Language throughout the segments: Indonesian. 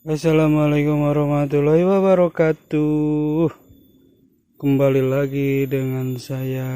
Assalamualaikum warahmatullahi wabarakatuh. Kembali lagi dengan saya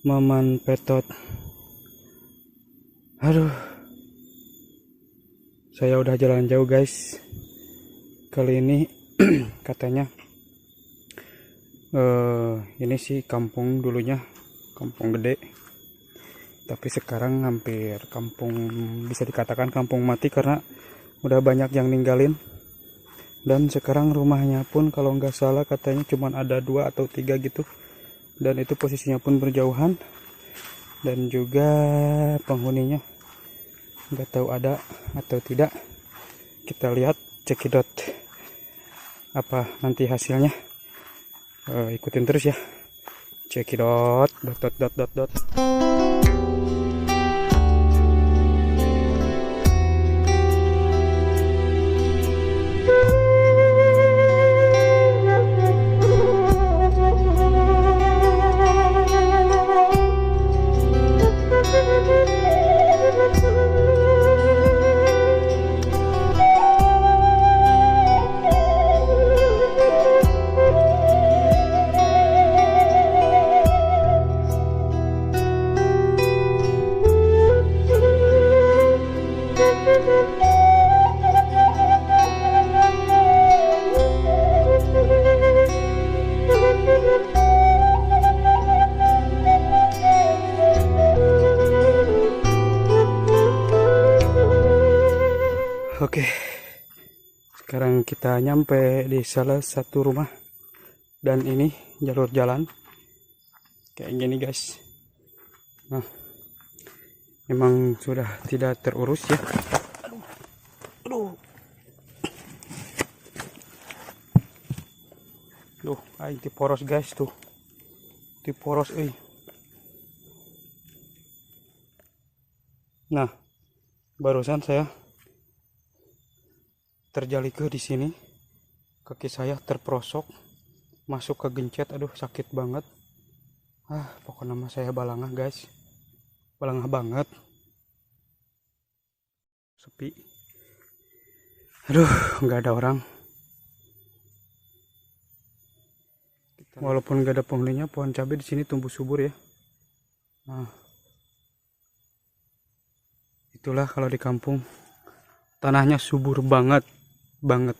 Maman Petot. Aduh, saya udah jalan jauh guys. Kali ini katanya ini sih kampung dulunya, kampung gede. Tapi sekarang hampir kampung, bisa dikatakan kampung mati karena udah banyak yang ninggalin. Dan sekarang rumahnya pun kalau nggak salah katanya cuma ada 2 atau 3 gitu. Dan itu posisinya pun berjauhan. Dan juga penghuninya nggak tahu ada atau tidak. Kita lihat cekidot apa nanti hasilnya. Ikutin terus ya. Cekidot dot. Oke, sekarang kita nyampe di salah satu rumah. Dan ini jalur jalan kayak gini guys. Nah, memang sudah tidak terurus ya. Aduh. Duh, di poros guys tuh. Di poros Nah, barusan saya terjalik di sini, kaki saya terperosok masuk ke gencet. Aduh, sakit banget. Pokoknya nama saya balangah guys, balangah banget, sepi. Aduh, nggak ada orang. Walaupun nggak ada penghuninya, pohon cabai di sini tumbuh subur ya. Nah, itulah kalau di kampung, tanahnya subur banget. Banget.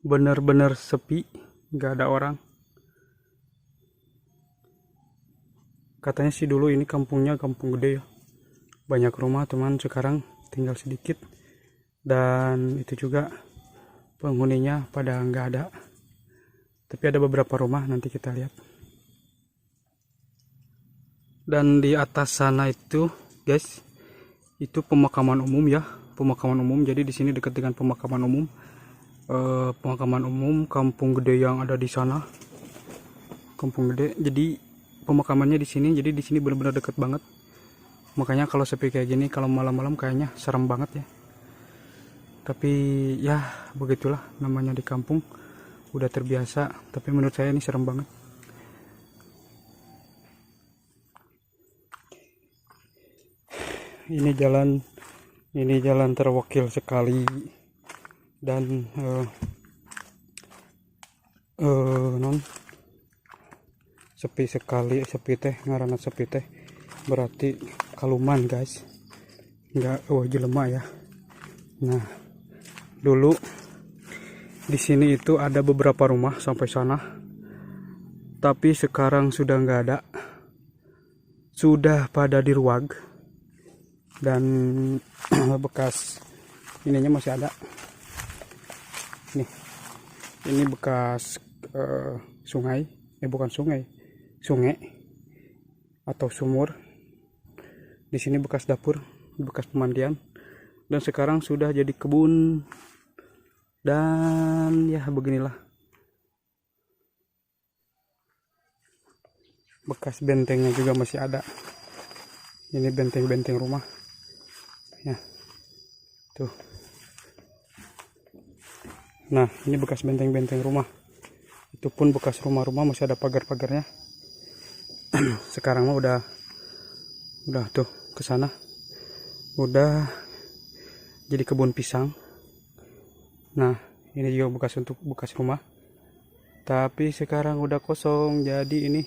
Bener-bener sepi, nggak ada orang. Katanya sih dulu ini kampungnya kampung gede ya, banyak rumah, teman sekarang tinggal sedikit. Dan itu juga penghuninya pada nggak ada. Tapi ada beberapa rumah, nanti kita lihat. Dan di atas sana itu guys, itu pemakaman umum ya, pemakaman umum. Jadi di sini dekat dengan pemakaman umum. Pemakaman umum kampung gede yang ada di sana, kampung gede. Jadi pemakamannya di sini, jadi di sini benar-benar dekat banget. Makanya kalau sepi kayak gini, kalau malam-malam kayaknya serem banget ya. Tapi ya begitulah namanya di kampung, udah terbiasa. Tapi menurut saya ini serem banget. Ini jalan terwakil sekali. Dan sepi sekali, sepi teh ngaranna sepi teh berarti kaluman guys, nggak jelema ya. Nah, dulu di sini itu ada beberapa rumah sampai sana, tapi sekarang sudah nggak ada, sudah pada diruag. Dan bekas ininya masih ada nih. Ini bekas sungai, bukan sungai, sungai atau sumur. Di sini bekas dapur, bekas pemandian, dan sekarang sudah jadi kebun. Dan ya beginilah bekas bentengnya juga masih ada. Ini benteng-benteng rumah ya tuh. Nah, ini bekas benteng-benteng rumah. Itu pun bekas rumah-rumah masih ada pagar-pagarnya. Sekarang mah udah tuh ke sana udah jadi kebun pisang. Nah, ini juga bekas rumah, tapi sekarang udah kosong. Jadi ini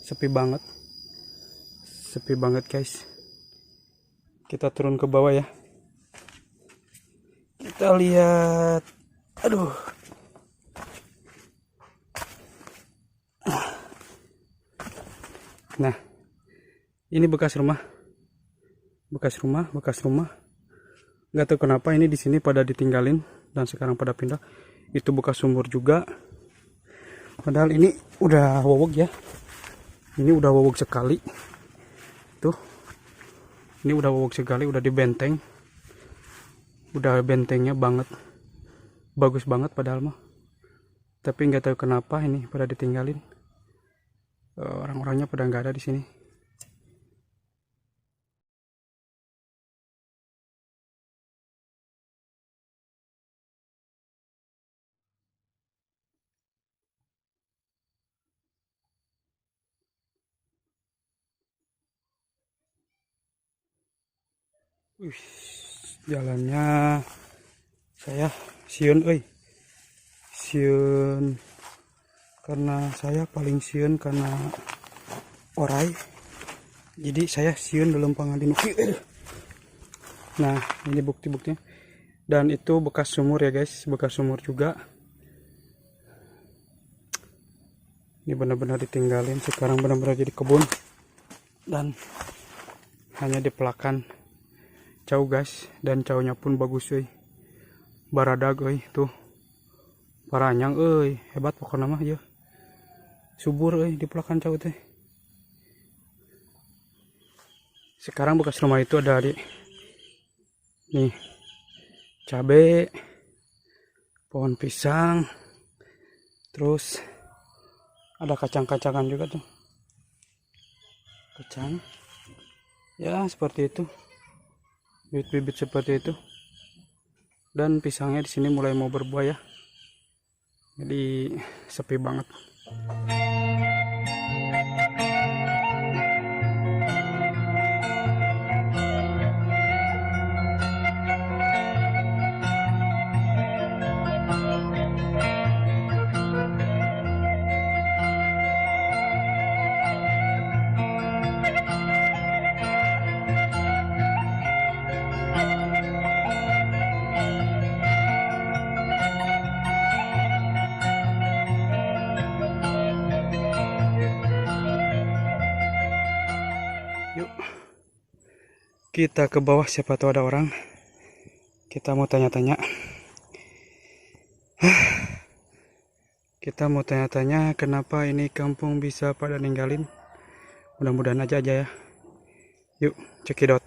sepi banget guys. Kita turun ke bawah ya, kita lihat. Aduh, nah ini bekas rumah. Nggak tahu kenapa ini di sini pada ditinggalin dan sekarang pada pindah. Itu bekas sumur juga. Padahal ini udah wowok ya. Ini udah wowok sekali. Tuh. Ini udah wowok sekali, udah dibenteng. Udah bentengnya banget. Bagus banget padahal mah. Tapi nggak tahu kenapa ini pada ditinggalin. Orang-orangnya pada nggak ada di sini. Wih, jalannya saya siun karena saya paling siun karena orai, jadi saya siun dalam pangadin. Nah, ini bukti-buktinya. Dan itu bekas sumur ya guys, bekas sumur juga. Ini benar-benar ditinggalin, sekarang benar-benar jadi kebun dan hanya dipelakan cau guys. Dan caunya pun bagus baradag tuh paranyang hebat pokoknya mah ya, subur dipelakan cau teh. Sekarang bekas rumah itu ada nih cabe, pohon pisang, terus ada kacang-kacangan juga tuh, kacang ya seperti itu, bibit-bibit seperti itu. Dan pisangnya di sini mulai mau berbuah ya, jadi sepi banget. Yuk kita ke bawah, siapa tahu ada orang. Kita mau tanya-tanya. Kita mau tanya-tanya kenapa ini kampung bisa pada ninggalin. Mudah-mudahan aja ya. Yuk cekidot.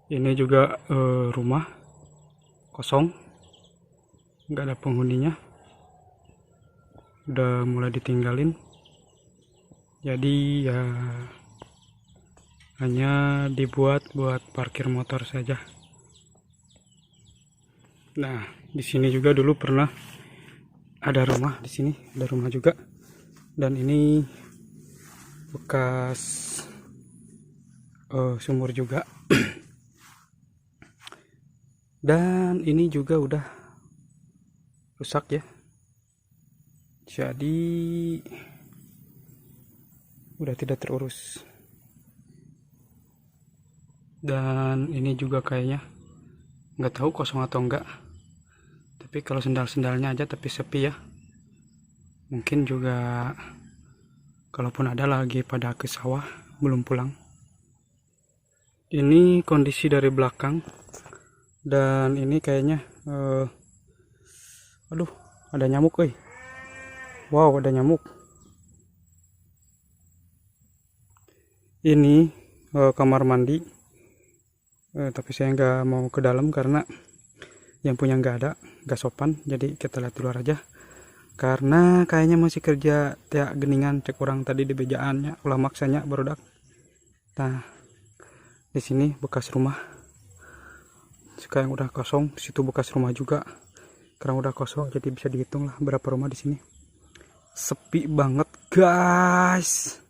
Ini juga rumah kosong, nggak ada penghuninya, udah mulai ditinggalin. Jadi ya hanya dibuat buat parkir motor saja. Nah, di sini juga dulu pernah ada rumah, di sini ada rumah juga. Dan ini bekas sumur juga. Dan ini juga udah rusak ya. Jadi udah tidak terurus. Dan ini juga kayaknya nggak tahu kosong atau enggak, tapi kalau sendal-sendalnya aja tapi sepi ya. Mungkin juga kalaupun ada lagi pada ke sawah, belum pulang. Ini kondisi dari belakang. Dan ini kayaknya aduh, Ada nyamuk, wow, ada nyamuk. Ini kamar mandi, tapi saya nggak mau ke dalam karena yang punya nggak sopan. Jadi kita lihat di luar aja, karena kayaknya masih kerja tiap geningan. Cek orang tadi di bejaannya ulah maksanya barudak. Nah, di sini bekas rumah sekarang udah kosong, situ bekas rumah juga sekarang udah kosong. Jadi bisa dihitung lah berapa rumah di sini. Sepi banget guys.